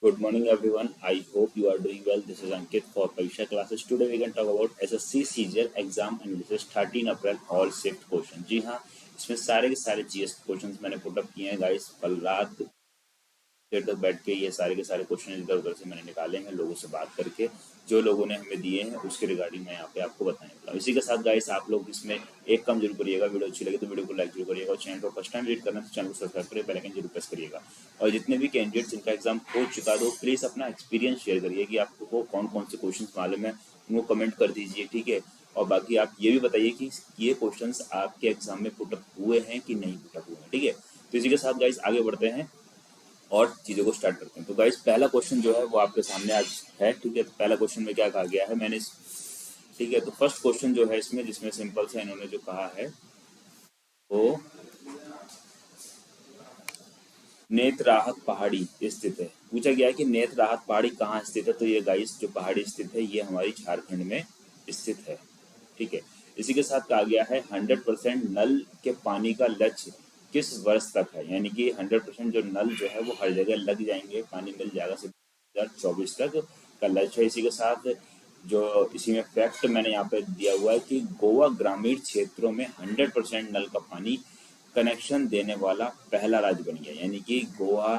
Good morning, everyone. I hope you are doing well. This is Ankit for Pavisha classes. Today we can talk about SSC CGL exam analysis 13 April all shift question. जी हाँ, इसमें सारे के सारे GS questions मैंने put up किए हैं guys. कल रात देर तक बैठ के ये सारे के सारे क्वेश्चन इधर उधर से मैंने निकाले हैं, लोगों से बात करके जो लोगों ने हमें दिए हैं उसके रिगार्डिंग मैं यहाँ पे आपको बताने वाला हूँ। इसी के साथ गाइस आप लोग इसमें एक काम जरूर करिएगा, वीडियो अच्छी लगे तो वीडियो को लाइक जरूर करिएगा और चैनल को फर्स्ट टाइम विजिट करना तो चैनल को सब्सक्राइब करिए, बेल आइकन जरूर प्रेस करिएगा। और जितने भी कैंडिडेट्स जिनका एग्जाम हो चुका तो प्लीज अपना एक्सपीरियंस शेयर करिए कि आपको कौन कौन से क्वेश्चन मालूम है, उनको कमेंट कर दीजिए, ठीक है। और बाकी आप ये भी बताइए कि ये क्वेश्चंस आपके एग्जाम में पुटअप हुए हैं कि नहीं पुटअप हुए हैं, ठीक है। तो इसी के साथ गाइस आगे बढ़ते हैं और चीज़ों को स्टार्ट करते हैं। तो गाइस पहला क्वेश्चन जो है वो आपके सामने आज है, ठीक है। तो पहला क्वेश्चन में क्या कहा गया है मैंने, ठीक है। तो फर्स्ट क्वेश्चन जो है इसमें, जिसमें सिंपल सा इन्होंने जो कहा है वो नेत्रराहत पहाड़ी स्थित है। पूछा गया है कि नेत्रराहत पहाड़ी कहाँ स्थित है। तो ये गाइस जो पहाड़ी स्थित है ये हमारी झारखंड में स्थित है, ठीक है। इसी के साथ कहा गया है 100% नल के पानी का लक्ष्य किस वर्ष तक है, यानी कि 100% जो नल जो है वो हर जगह लग जाएंगे, पानी मिल जाएगा सिर्फ 2024 तक का लक्ष्य है। इसी के साथ जो इसी में फैक्ट मैंने यहाँ पे दिया हुआ है कि गोवा ग्रामीण क्षेत्रों में 100% नल का पानी कनेक्शन देने वाला पहला राज्य बन गया, यानी कि गोवा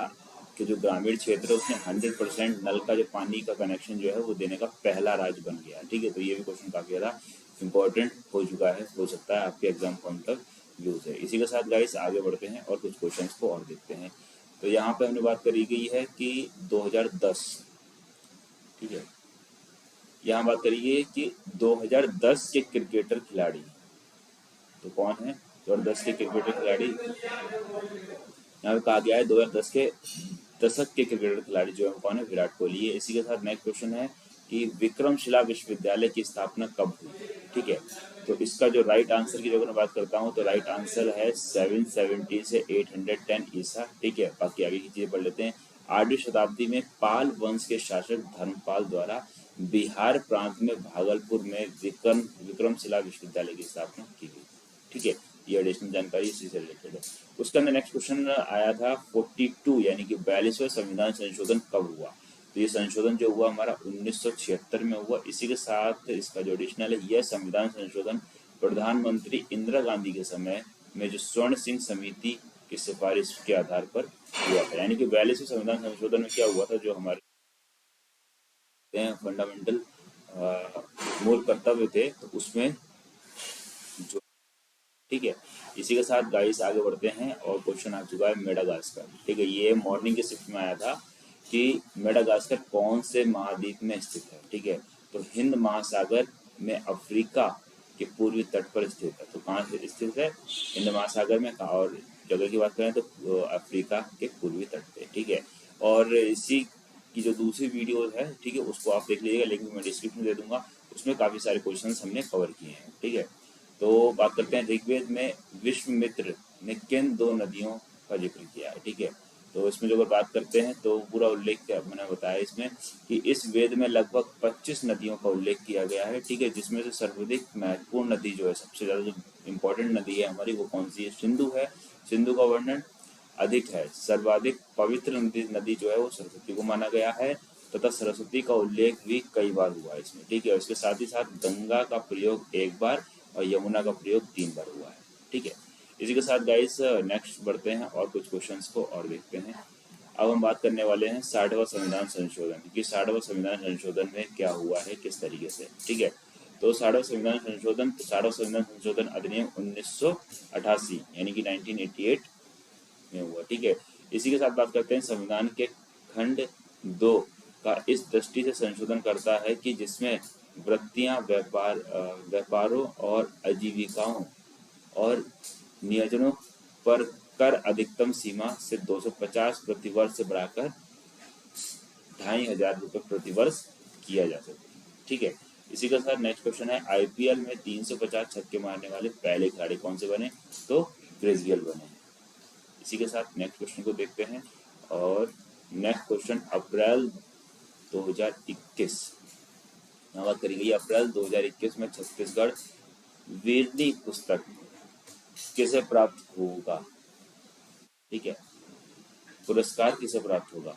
के जो ग्रामीण क्षेत्र है उसने 100% नल का जो पानी का कनेक्शन जो है वो देने का पहला राज्य बन गया, ठीक है। तो ये भी क्वेश्चन काफी ज्यादा इंपॉर्टेंट हो चुका है, हो सकता है आपके एग्जाम पॉइंट तक यूज है। इसी के साथ गाइस आगे बढ़ते हैं और कुछ क्वेश्चन को और देखते हैं। तो यहाँ पे हमने बात करी गई है कि 2010, ठीक है। यहाँ बात करिए कि 2010 के क्रिकेटर खिलाड़ी, तो कौन है 2010 के क्रिकेटर खिलाड़ी। यहाँ पे कहा गया है 2010 के दशक के क्रिकेटर खिलाड़ी जो है कौन है, विराट कोहली है। इसी के साथ नेक्स्ट क्वेश्चन है कि विक्रमशिला विश्वविद्यालय की स्थापना कब हुई, ठीक है। तो इसका जो राइट आंसर की अगर मैं बात करता हूँ तो राइट आंसर है 770 से 810 ईसा, ठीक है। बाकी आगे की चीजें पढ़ लेते हैं। 8वीं शताब्दी में पाल वंश के शासक धर्मपाल द्वारा बिहार प्रांत में भागलपुर में विक्रमशिला विश्वविद्यालय की स्थापना की गई, ठीक है। ये एडिशनल जानकारी इसी से रिलेटेड है। उसके अंदर नेक्स्ट क्वेश्चन आया था 42 यानी कि 42वां संविधान संशोधन कब हुआ। तो ये संशोधन जो हुआ हमारा 1976 में हुआ। इसी के साथ इसका जो एडिशनल है, यह संविधान संशोधन प्रधानमंत्री इंदिरा गांधी के समय में जो स्वर्ण सिंह समिति की सिफारिश के आधार पर हुआ था, यानी कि 42वें संविधान संशोधन में क्या हुआ था, जो हमारे फंडामेंटल मूल कर्तव्य थे तो उसमें जो, ठीक है। इसी के साथ गाइस आगे बढ़ते हैं और क्वेश्चन आ चुका है मेडागास्कर, ठीक है। ये मॉर्निंग के शिफ्ट में आया था कि मेडागास्कर कौन से महाद्वीप में स्थित है, ठीक है। तो हिंद महासागर में अफ्रीका के पूर्वी तट पर स्थित है। तो कहाँ से स्थित है, हिंद महासागर में। और जगह की बात करें तो अफ्रीका के पूर्वी तट पे, ठीक है। और इसी की जो दूसरी वीडियो है, ठीक है, उसको आप देख लीजिएगा, लिंक मैं डिस्क्रिप्शन में दे दूंगा। उसमें काफी सारे क्वेश्चंस हमने कवर किए हैं, ठीक है। तो बात करते हैं ऋग्वेद में विश्वामित्र ने किन दो नदियों का जिक्र किया है, ठीक है। तो इसमें जो अगर बात करते हैं तो पूरा उल्लेख क्या मैंने बताया इसमें कि इस वेद में लगभग 25 नदियों का उल्लेख किया गया है, ठीक है। जिसमें से सर्वाधिक महत्वपूर्ण नदी जो है, सबसे ज्यादा जो इम्पोर्टेंट नदी है हमारी, वो कौन सी है, सिंधु है। सिंधु का वर्णन अधिक है। सर्वाधिक पवित्र नदी जो है वो सरस्वती को माना गया है तथा सरस्वती का उल्लेख भी कई बार हुआ है इसमें, ठीक है। इसके साथ ही साथ गंगा का प्रयोग एक बार और यमुना का प्रयोग 3 बार हुआ है, ठीक है। इसी के साथ गाइस नेक्स्ट बढ़ते हैं और कुछ क्वेश्चंस को और देखते हैं। अब हम बात करने वाले हैं 60वां संविधान संशोधन कि 60वां संविधान संशोधन में क्या हुआ है, किस तरीके से, ठीक है। तो 60वां संविधान संशोधन अधिनियम 1988 यानी कि 1988 में हुआ, ठीक है। इसी के साथ बात करते हैं संविधान के खंड 2 का इस दृष्टि से संशोधन करता है कि जिसमें वृत्तियां व्यापारों और आजीविकाओं और नियोजनों पर कर अधिकतम सीमा से 250 प्रति वर्ष से बढ़ाकर 2500 रुपए प्रति वर्ष किया जा सके, ठीक है। इसी के साथ नेक्स्ट क्वेश्चन है आईपीएल में 350 छक्के मारने वाले पहले खिलाड़ी कौन से बने, तो क्रिस गेल बने। इसी के साथ नेक्स्ट क्वेश्चन को देखते हैं और नेक्स्ट क्वेश्चन अप्रैल 2021 यहाँ बात करी गई। अप्रैल 2021 में छत्तीसगढ़ वीरनी पुस्तक किसे प्राप्त होगा, ठीक है, पुरस्कार किसे प्राप्त होगा।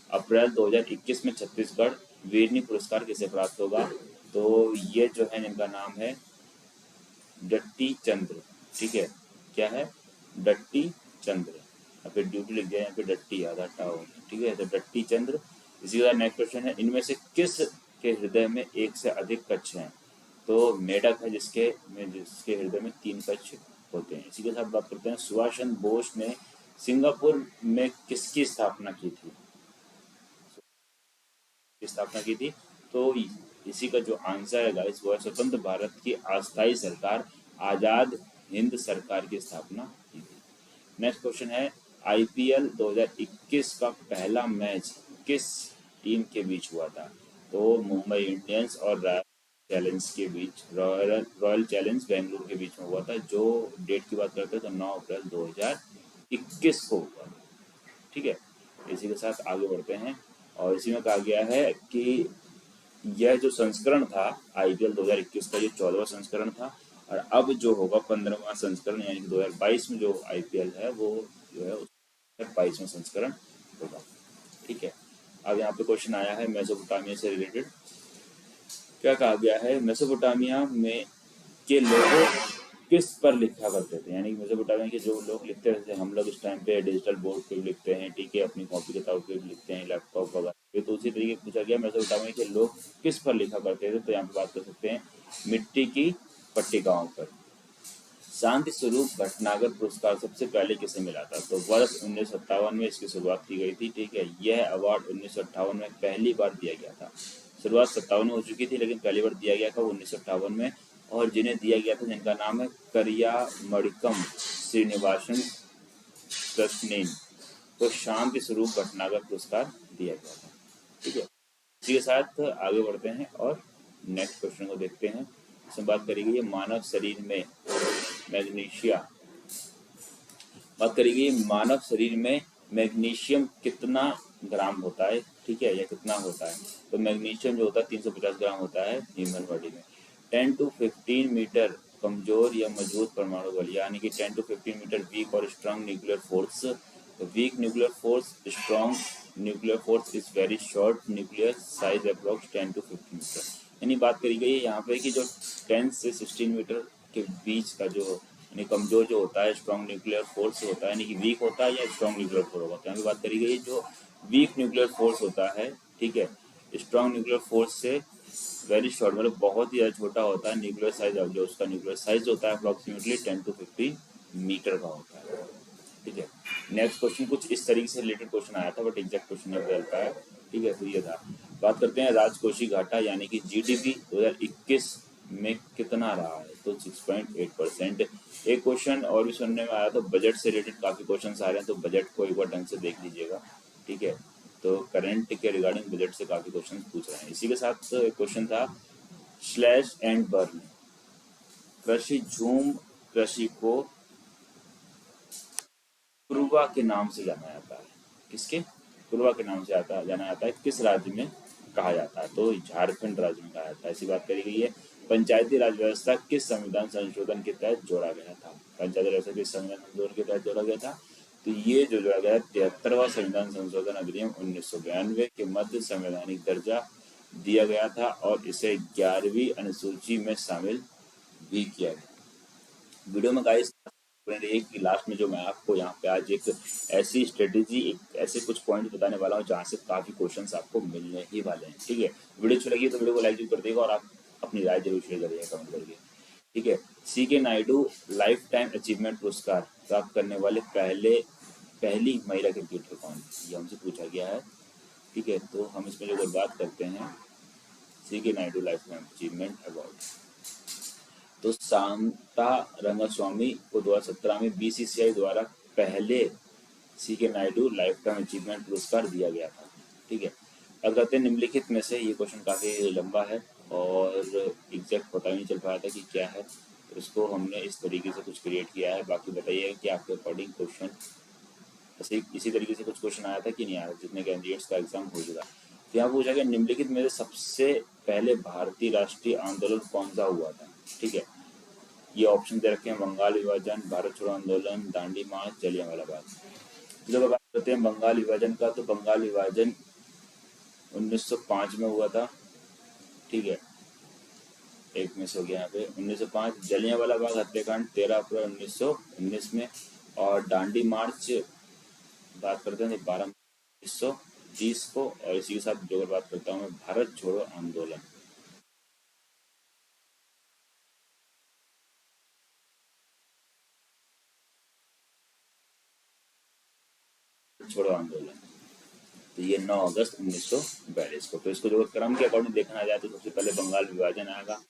अप्रैल 2021 में छत्तीसगढ़ वीरनी पुरस्कार किसे प्राप्त होगा? तो ये जो है इनका नाम है डट्टी चंद्र। ठीक है, क्या है? डट्टी चंद्र। यहाँ पे ड्यूटी लिख दिया, यहाँ पे डट्टी आधा टाउ। ठीक है, तो डट्टी चंद्र। इसी के बाद नेक्स्ट क्वेश्चन है, इनमें से किस के हृदय में एक से अधिक कक्ष हैं? तो मेढक है जिसके हृदय में 3 कक्ष होते हैं। इसी के साथ बात करते हैं, सुभाष चंद्र बोस ने सिंगापुर में किसकी स्थापना की थी? तो इसी का जो आंसर है गाइस वो है स्वतंत्र भारत की अस्थायी सरकार आजाद हिंद सरकार की स्थापना की थी। नेक्स्ट क्वेश्चन है, आईपीएल 2021 का पहला मैच किस टीम के बीच हुआ था? तो मुंबई इंडियंस और रॉयल चैलेंज बेंगलुरु के बीच में हुआ था। जो डेट की बात करते हैं तो 9 अप्रैल 2021 को हुआ था। ठीक है, इसी के साथ आगे बढ़ते हैं और इसी में कहा गया है कि यह जो संस्करण था आईपीएल 2021 का, ये 14वां संस्करण था और अब जो होगा 15वां संस्करण, यानी कि 2022 में जो आईपीएल है वो जो है 22वां संस्करण होगा। ठीक है, अब यहाँ पे क्वेश्चन आया है मेसोपोटामिया से रिलेटेड। क्या कहा गया है, मेसोपोटामिया में के लोगों किस पर लिखा करते थे? यानी कि मेसोपोटामिया के जो लोग लिखते थे, हम लोग इस टाइम पे डिजिटल बोर्ड पे लिखते हैं, ठीक है, अपनी कॉपी किताब पे भी लिखते हैं, लैपटॉप वगैरह पे, तो उसी तरीके पूछा गया मेसोपोटामिया के लोग किस पर लिखा करते थे? तो यहाँ पे बात कर सकते हैं मिट्टी की पट्टिकाओं पर। शांति स्वरूप भटनागर पुरस्कार सबसे पहले किसे मिला था? तो वर्ष 1957 में इसकी शुरुआत की गई थी। ठीक है, यह अवार्ड 1958 में पहली बार दिया गया था। शुरुआत 57 में हो चुकी थी लेकिन पहली बार दिया गया था 1958 में, और जिन्हें दिया गया था जिनका नाम है करियामणिकम श्रीनिवासन कृष्णन को शांति स्वरूप भटनागर पुरस्कार दिया गया था। ठीक है, इसी के साथ आगे बढ़ते हैं और नेक्स्ट क्वेश्चन को देखते हैं। इसमें बात करी गई है मानव शरीर में मानव शरीर में मैग्नीशियम कितना ग्राम होता है? ठीक है, या कितना होता है? तो मैग्नीशियम जो होता है 350 ग्राम होता है ह्यूमन बॉडी में। 10 to 15 मीटर कमजोर या मजबूत परमाणु बल, यानी कि 10 to 15 मीटर वीक और strong nuclear force. Weak nuclear force, strong nuclear force is very short nuclear size approx 10 to 15 meter. यानी बात करी गई है यहाँ पे कि जो 10 से 16 मीटर के बीच का जो यानी कमजोर जो होता है स्ट्रॉन्ग न्यूक्लियर फोर्स होता है, यानी कि वीक होता है या स्ट्रॉन्ग न्यूक्लियर फोर्स होगा। तो यहाँ पे बात करी गई है जो वीक न्यूक्लियर फोर्स होता है, ठीक है, स्ट्रॉन्ग न्यूक्लियर फोर्स से वेरी शॉर्ट मतलब बहुत ही छोटा होता है न्यूक्लियर साइज, जो उसका न्यूक्लियर साइज होता है अप्रोक्सीमेटली 10 to 15 मीटर का होता है। ठीक है, नेक्स्ट क्वेश्चन कुछ इस तरीके से रिलेटेड क्वेश्चन आया था बट एग्जैक्ट क्वेश्चन नहीं बदल पाया। ठीक है, तो ये था। बात करते हैं राजकोषीय घाटा यानी कि जीडीपी 2021 में कितना रहा है? तो 6.8%। एक क्वेश्चन और भी सुनने में आया, तो बजट से रिलेटेड काफी क्वेश्चन आ रहे हैं, तो बजट को एक बार ढंग से देख लीजिएगा। ठीक है, तो करंट के रिगार्डिंग बजट से काफी क्वेश्चन पूछ रहे हैं। इसी के साथ एक क्वेश्चन था स्लैश एंड बर्न, कृषि झूम कृषि को कुरुबा के नाम से जाना जाता है। किसके? कुरुबा के नाम से जाना जाता है। किस राज्य में कहा जाता है? तो झारखंड राज्य में कहा जाता है। ऐसी बात करी गई है। पंचायती राज व्यवस्था किस संविधान संशोधन के तहत जोड़ा गया था? पंचायती व्यवस्था किस संविधान संशोधन के तहत जोड़ा गया था? तो ये जो जोड़ा गया 73वां संविधान संशोधन अधिनियम 1992 के मध्य संवैधानिक दर्जा दिया गया था और इसे 11वीं अनुसूची में शामिल भी किया गया। वीडियो में गाइस रहिए कि लास्ट में जो मैं आपको यहाँ पे आज एक ऐसी स्ट्रेटेजी, एक ऐसे कुछ पॉइंट बताने वाला हूँ जहाँ से काफी क्वेश्चंस आपको मिलने ही वाले हैं। ठीक है, वीडियो अच्छी लगी तो वीडियो को लाइक जरूर कर देगा और आप अपनी राय जरूर शेयर करिएगा कमेंट करके। ठीक है, C K Naidu lifetime achievement पुरस्कार प्राप्त करने वाले पहली महिला क्रिकेटर कौन? ये हमसे पूछा गया है। ठीक है, तो हम इसमें जो बात करते हैं C K Naidu lifetime achievement award, तो शांता रंगस्वामी को 2017 में बीसीसीआई द्वारा पहले C K Naidu lifetime achievement पुरस्कार दिया गया था। ठीक है, अब कहते हैं निम्नलिखित में से, ये क्वेश्चन काफी लंबा है और एग्जैक्ट पता नहीं चल पाया था कि क्या है, तो इसको हमने इस तरीके से कुछ क्रिएट किया है। बाकी बताइए कि आपके अकॉर्डिंग क्वेश्चन इसी तरीके से कुछ क्वेश्चन आया था कि नहीं आया, जितने कैंडिडेट्स का एग्जाम हो चुका। तो यहाँ पूछा गया निम्नलिखित में से सबसे पहले भारतीय राष्ट्रीय आंदोलन कौन सा हुआ था? ठीक है, ये ऑप्शन दे रखे हैं बंगाल विभाजन, भारत छोड़ो आंदोलन, दांडी मार्च, जलियांवाला बाग। जब बात करते हैं बंगाल विभाजन का, तो बंगाल विभाजन 1905 में हुआ था, ठीक है, एक मिस हो गया यहाँ पे। 1905 जलियांवाला बाग हत्याकांड 13 अप्रैल 1919 में, और दांडी मार्च बात करते हैं 12 1930 को, और इसी के साथ जो बात करता हूँ मैं भारत छोड़ो आंदोलन, छोड़ो आंदोलन, तो ये 9 अगस्त 1942 को। तो इसको जो क्रम के अकॉर्डिंग देखना जाए तो सबसे पहले बंगाल विभाजन आएगा,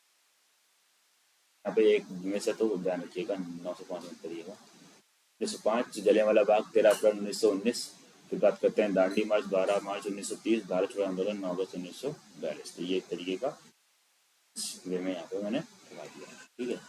यहाँ पे एक में से तो ध्यान रखिएगा 905 में करिएगा। 1905 जलियांवाला बाग 13 अप्रैल 1919, फिर बात करते हैं दांडी मार्च 12 मार्च 1930, भारत छोड़ो आंदोलन 9 अगस्त 1942। तो ये एक तरीके का वे में यहाँ पे मैंने लगा दिया, ठीक है।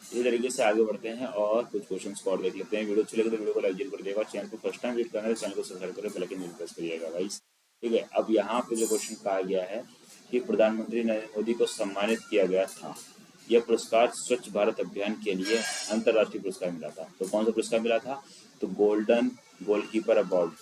इसी तरीके से आगे बढ़ते हैं और कुछ क्वेश्चंस को और देख लेते हैं। वीडियो अच्छी लगे तो वीडियो को लाइक जरूर कर देगा, चैनल को फर्स्ट टाइम विजिट करना है तो चैनल को सब्सक्राइब करें, बेल आइकन जरूर प्रेस करिएगा गाइस, ठीक है। अब यहाँ पे जो क्वेश्चन कहा गया है कि प्रधानमंत्री नरेंद्र मोदी को सम्मानित किया गया था, यह पुरस्कार स्वच्छ भारत अभियान के लिए अंतर्राष्ट्रीय पुरस्कार मिला था। तो कौन सा पुरस्कार मिला था? तो गोल्डन गोलकीपर अवार्ड,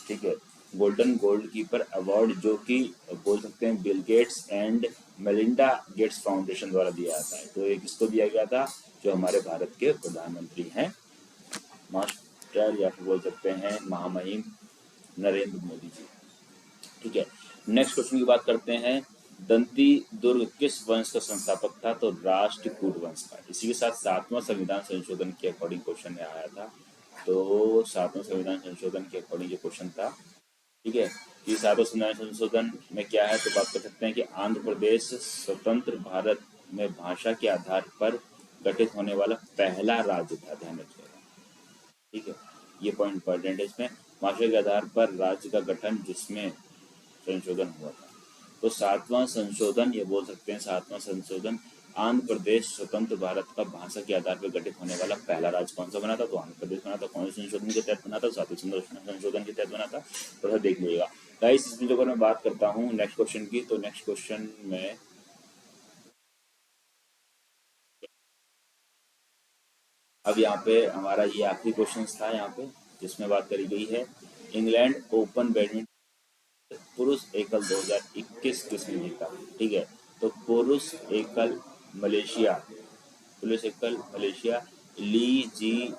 ठीक है, गोल्डन गोलकीपर अवार्ड, जो कि बोल सकते हैं Bill Gates and Melinda Gates foundation द्वारा दिया जाता है। तो ये किसको दिया गया था? जो हमारे भारत के प्रधानमंत्री हैं, मास्टर या फिर बोल सकते हैं महामहिम नरेंद्र मोदी जी, ठीक है। नेक्स्ट क्वेश्चन की बात करते हैं, दंती दुर्ग किस वंश का संस्थापक था? तो राष्ट्रकूट वंश का। इसी के साथ 7वां संविधान संशोधन के अकॉर्डिंग क्वेश्चन आया था। तो 7वां संविधान संशोधन के अकॉर्डिंग ये क्वेश्चन था, ठीक है, कि 7वां संविधान संशोधन में क्या है? तो बात कर सकते हैं कि आंध्र प्रदेश स्वतंत्र भारत में भाषा के आधार पर गठित होने वाला पहला राज्य था, ध्यान रखिएगा, ठीक है, ये पॉइंट इंपॉर्टेंट है इसमें, भाषा के आधार पर राज्य का गठन जिसमें संशोधन हुआ था। तो 7वां संशोधन, ये बोल सकते हैं 7वां संशोधन, आंध्र प्रदेश स्वतंत्र भारत का भाषा के आधार पर गठित होने वाला पहला राज्य कौन सा बना था? तो आंध्र प्रदेश बना था। कौन से संशोधन के तहत बना था? 7वें संशोधन के तहत बना था। तो देख लीजिएगा गाइस। इसमें जो मैं बात करता हूँ नेक्स्ट क्वेश्चन की, तो नेक्स्ट क्वेश्चन में अब यहाँ पे हमारा ये आखिरी क्वेश्चन था यहाँ पे, जिसमें बात करी गई है इंग्लैंड ओपन बैडमिंटन पुरुष एकल 2021 किसने जीता, ठीक है। तो पुरुष एकल मलेशिया ली जी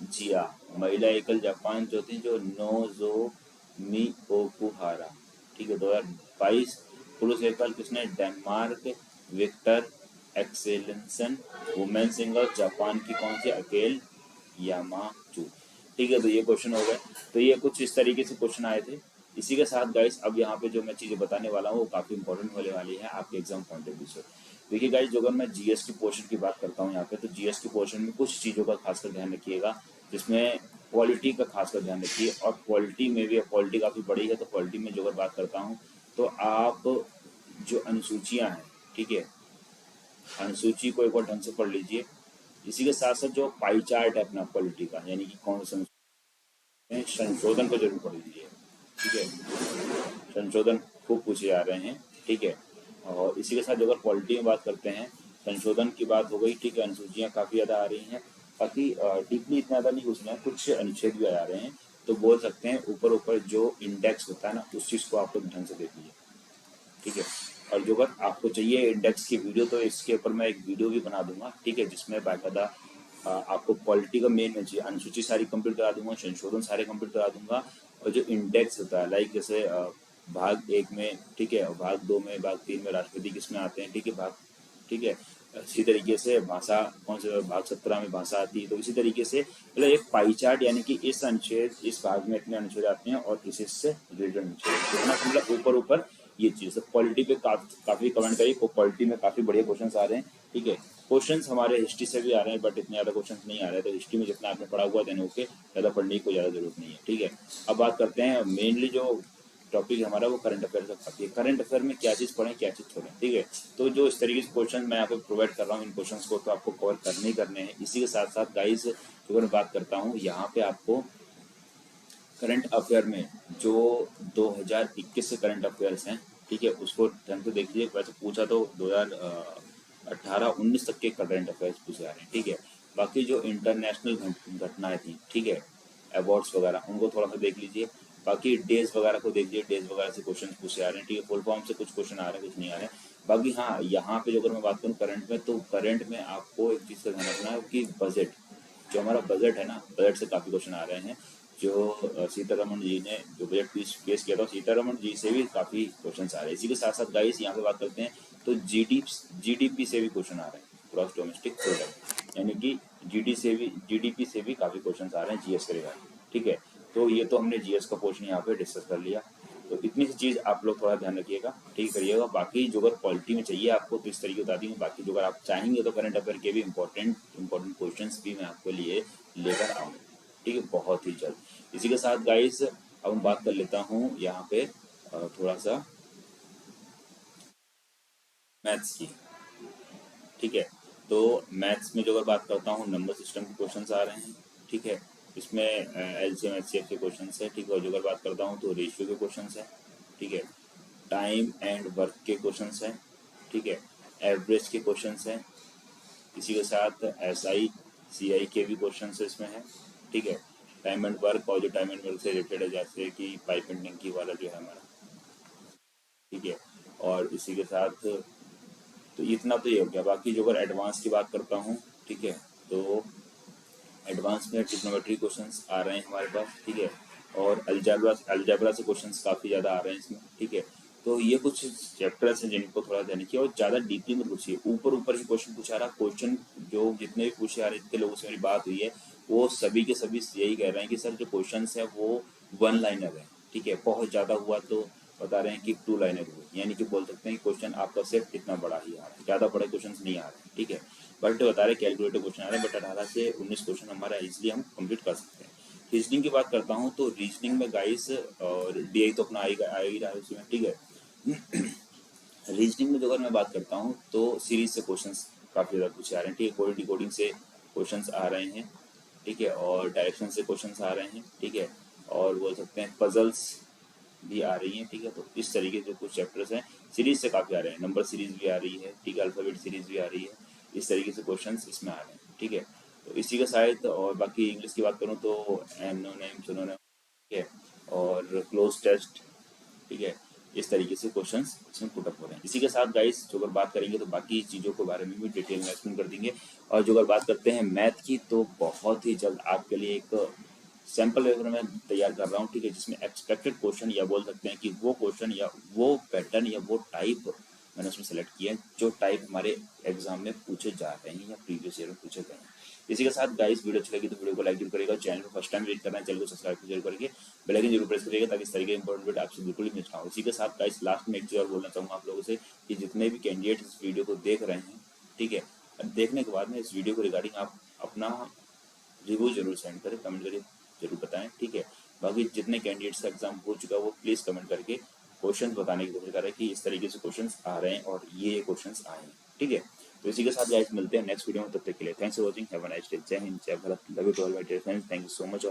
जिया, महिला एकल जापान जो थी जो नोजोमी ओकुहारा, ठीक है, 2022। पुरुष एकल किसने? Denmark Viktor Axelsen, women single Japan की कौन सी? अकेल यामाचू, ठीक है। तो ये क्वेश्चन हो गए। तो ये कुछ इस तरीके से क्वेश्चन आए थे। इसी के साथ गाइस अब यहाँ पे जो मैं चीजें बताने वाला हूँ वो काफी इंपॉर्टेंट होने वाली है आपके एग्जाम पॉइंट ऑफ व्यू से। देखिए गाइस, जो अगर मैं जीएसटी पोर्शन की बात करता हूँ यहाँ पे, तो जीएसटी पोर्शन में कुछ चीजों का खासकर ध्यान रखिएगा, जिसमें क्वालिटी का खासकर ध्यान रखिए। और क्वालिटी में भी क्वालिटी काफी बड़ी है, तो क्वालिटी में जो अगर बात करता हूँ तो आप जो अनुसूचियां हैं, ठीक है, अनुसूची को एक बार ढंग से पढ़ लीजिए। इसी के साथ साथ जो पाई चार्ट है अपना क्वालिटी का, यानी कि कौन सा संशोधन को जरूर पढ़ लीजिए, ठीक है। संशोधन खूब पूछे जा रहे हैं, ठीक है। और इसी के साथ अगर क्वालिटी में बात करते हैं, संशोधन की बात हो गई, ठीक है, अनुसूचियां काफी ज्यादा आ रही हैं, बाकी डीपली इतना ज्यादा नहीं घुसना है, कुछ अनुच्छेद भी आ रहे हैं। तो बोल सकते हैं ऊपर ऊपर जो इंडेक्स होता है ना, उस चीज को आप लोग ढंग से देख लीजिए, ठीक है। और जो अगर आपको चाहिए इंडेक्स की वीडियो, तो इसके ऊपर मैं एक वीडियो भी बना दूंगा, ठीक है, जिसमें बाकायदा आपको क्वालिटी का मेन में चाहिए, अनुसूची सारी कंप्लीट करा दूंगा, संशोधन सारे कंप्लीट करा दूंगा, और जो इंडेक्स होता है लाइक जैसे भाग 1 में, ठीक है, और भाग 2 में, भाग 3 में राष्ट्रपति किसमें आते हैं, ठीक है, भाग, ठीक है, इसी तरीके से भाषा कौन से भाग 17 में भाषा आती है। तो इसी तरीके से मतलब एक पाई चार्ट, यानी कि इस अनुच्छेद, इस भाग में इतने अनुच्छेद आते हैं और इससे रिलेटेड अनुच्छेद, इतना मतलब ऊपर ऊपर ये चीज। क्वालिटी पे काफी कमेंट करिए, क्वालिटी में काफी बढ़िया क्वेश्चन आ रहे हैं, ठीक है। क्वेश्चंस हमारे हिस्ट्री से भी आ रहे हैं, बट इतने ज्यादा क्वेश्चंस नहीं आ रहे, तो हिस्ट्री में जितना आपने पढ़ा हुआ देने ओके, ज्यादा पढ़ने की कोई ज्यादा जरूरत नहीं है, ठीक है। अब बात करते हैं मेनली जो टॉपिक हमारा वो करंट अफेयर का है। करंट अफेयर में क्या चीज पढ़ें क्या चीज छोड़ें, ठीक है। तो जो इस तरीके से क्वेश्चन मैं आपको प्रोवाइड कर रहा हूँ, इन क्वेश्चंस को तो आपको कवर करने ही करने हैं। इसी के साथ साथ गाइस जो मैं बात करता हूँ यहाँ पे आपको करंट अफेयर में जो 2021 से करंट अफेयर्स हैं, ठीक है, उसको ढंग से देखिए। वैसे पूछा तो 2018-19 तक के करंट अफेयर्स पूछे जा रहे हैं, ठीक है। बाकी जो इंटरनेशनल घटनाएं थी, ठीक है, अवार्ड्स वगैरह, उनको थोड़ा सा देख लीजिए। बाकी डेज वगैरह को देख लीजिए, डेज वगैरह से क्वेश्चन पूछे आ रहे हैं, ठीक है। फुल फॉर्म से कुछ क्वेश्चन आ रहे हैं, कुछ नहीं आ रहे हैं। बाकी हाँ, यहाँ पे जो अगर मैं बात करूँ करंट में, तो करंट में आपको एक चीज़ का ध्यान रखना है कि बजट, जो हमारा बजट है ना, बजट से काफ़ी क्वेश्चन आ रहे हैं। जो सीतारमण जी ने जो बजट पेश किया था, सीतारमण जी से भी काफ़ी क्वेश्चन आ रहे हैं। इसी के साथ साथ गाइस यहाँ पे बात करते हैं तो जीडीपी से भी क्वेश्चन आ रहे हैं, ग्रॉस डोमेस्टिक प्रोडक्ट, यानी कि जीडीपी से भी काफ़ी क्वेश्चन आ रहे हैं जीएस के रिगार्डिंग, ठीक है। तो ये तो हमने जीएस का पोर्शन यहाँ पे डिस्कस कर लिया। तो इतनी सी चीज़ आप लोग थोड़ा ध्यान रखिएगा, ठीक करिएगा। बाकी जो अगर क्वालिटी में चाहिए आपको तो इस तरीके बता देंगे। बाकी जो अगर आप चाहेंगे तो करंट अफेयर के भी इंपॉर्टेंट क्वेश्चन भी मैं आपके लिए लेकर आऊँगा, ठीक है, बहुत ही जल्द। इसी के साथ गाइस अब हम बात कर लेता हूँ यहाँ पे थोड़ा सा मैथ्स की, ठीक है। तो मैथ्स में जो अगर बात करता हूँ, नंबर सिस्टम के क्वेश्चंस आ रहे हैं, ठीक है। इसमें एलसीएम एचसीएफ के क्वेश्चंस है, ठीक है। और जो अगर बात करता हूँ तो रेशियो के क्वेश्चंस है, ठीक है। टाइम एंड वर्क के क्वेश्चंस हैं, ठीक है। एवरेज के क्वेश्चंस हैं। इसी के साथ एसआई सीआई के भी क्वेश्चंस इसमें है, ठीक है। टाइम एंड वर्क, और जो टाइम एंड वर्क से रिलेटेड है, जैसे कि पाइप एंड टंकी वाला जो है हमारा, ठीक है। और इसी के साथ तो इतना तो ये हो गया। बाकी जो अगर एडवांस की बात करता हूँ, ठीक है, तो एडवांस में ट्रिग्नोमेट्री क्वेश्चंस आ रहे हैं हमारे पास, ठीक है। और अलजेब्रा से क्वेश्चंस काफ़ी ज़्यादा आ रहे हैं इसमें, ठीक है। तो ये कुछ चैप्टर्स हैं जिनको थोड़ा ध्यान रखिए, और ज़्यादा डीपली मत पूछिए, ऊपर ऊपर ही क्वेश्चन पूछा रहा। क्वेश्चन जो जितने भी पूछे आ रहे हैं, जितने लोगों से मेरी बात हुई है, वो सभी के सभी यही कह रहे हैं कि सर जो क्वेश्चन है वो वन लाइनर है, ठीक है। बहुत ज़्यादा हुआ तो बता रहे हैं कि टू लाइनर हुए, यानी कि बोल सकते हैं कि क्वेश्चन आपका सेट इतना बड़ा ही आ रहा है, ज़्यादा बड़े क्वेश्चन नहीं आ रहे हैं, ठीक है। बट बता रहे कैलकुलेटर क्वेश्चन आ रहे हैं, बट 18 से 19 क्वेश्चन हमारा इजिली हम कंप्लीट कर सकते हैं। रीजनिंग की बात करता हूँ तो रीजनिंग में गाइस और डीआई तो अपना आ ही रहा है उसमें, ठीक है। रीजनिंग में जो अगर मैं बात करता हूँ तो सीरीज से क्वेश्चंस काफ़ी ज़्यादा पूछे आ रहे हैं, ठीक है। कोडिंग डिकोडिंग से क्वेश्चंस आ रहे हैं, ठीक है। और डायरेक्शन से क्वेश्चंस आ रहे हैं, ठीक है। और बोल सकते हैं पजल्स भी आ रही हैं, ठीक है। तो इस तरीके से कुछ चैप्टर्स हैं, सीरीज से काफ़ी आ रहे हैं। नंबर सीरीज भी आ रही है, ठीक है। अल्फ़ाबेट सीरीज भी आ रही है। इस तरीके से क्वेश्चंस इसमें आ रहे हैं, ठीक है। तो इसी का शायद, और बाकी इंग्लिश की बात करूँ तो एनोनिम सिनोनिम, ठीक है, और क्लोज टेस्ट, ठीक है। इस तरीके से क्वेश्चंस इसमें पुट अप हो रहे हैं। इसी के साथ गाइस जो अगर बात करेंगे तो बाकी चीज़ों के बारे में भी डिटेल में एक्सप्लेन कर देंगे। और जो अगर बात करते हैं मैथ की, तो बहुत ही जल्द आपके लिए एक सैम्पल पेपर मैं तैयार कर रहा हूँ, ठीक है, जिसमें एक्सपेक्टेड क्वेश्चन, या बोल सकते हैं कि वो क्वेश्चन या वो पैटर्न या वो टाइप मैंने उसमें सेलेक्ट किया है जो टाइप हमारे एग्जाम में पूछे जा रहे हैं या प्रीवियस ईयर में पूछे गए हैं। इसी के साथ गाइस वीडियो अच्छी लगी तो वीडियो को लाइक जरूर करेगा, चैनल को फर्स्ट टाइम विजिट करना है, चैनल को सब्सक्राइब जरूर करके बेल आइकन जरूर प्रेस करिएगा, ताकि इस तरीके इंपॉर्टेंट वीडियो आपसे बिल्कुल ही मिस ना हो। इसी के साथ गाइस लास्ट में एक चीज़ और बोलना चाहूँगा आप लोगों से कि जितने भी कैंडिडेट इस वीडियो को देख रहे हैं, ठीक है, देखने के बाद में इस वीडियो को रिगार्डिंग आप अपना रिव्यू जरूर सेंड करें, कमेंट करके जरूर बताएं, ठीक है। बाकी जितने कैंडिडेट्स का एग्जाम हो चुका है वो प्लीज़ कमेंट करके क्वेश्चन बताने की कोशिश करें कि इस तरीके से क्वेश्चन आ रहे हैं और ये क्वेश्चन आए हैं, ठीक है। तो इसी के साथ गाइस मिलते हैं नेक्स्ट वीडियो में, तब तक के लिए thanks for watching, have a nice day, जय हिंद, जय Bharat, love you to all my dear friends, thank you so much.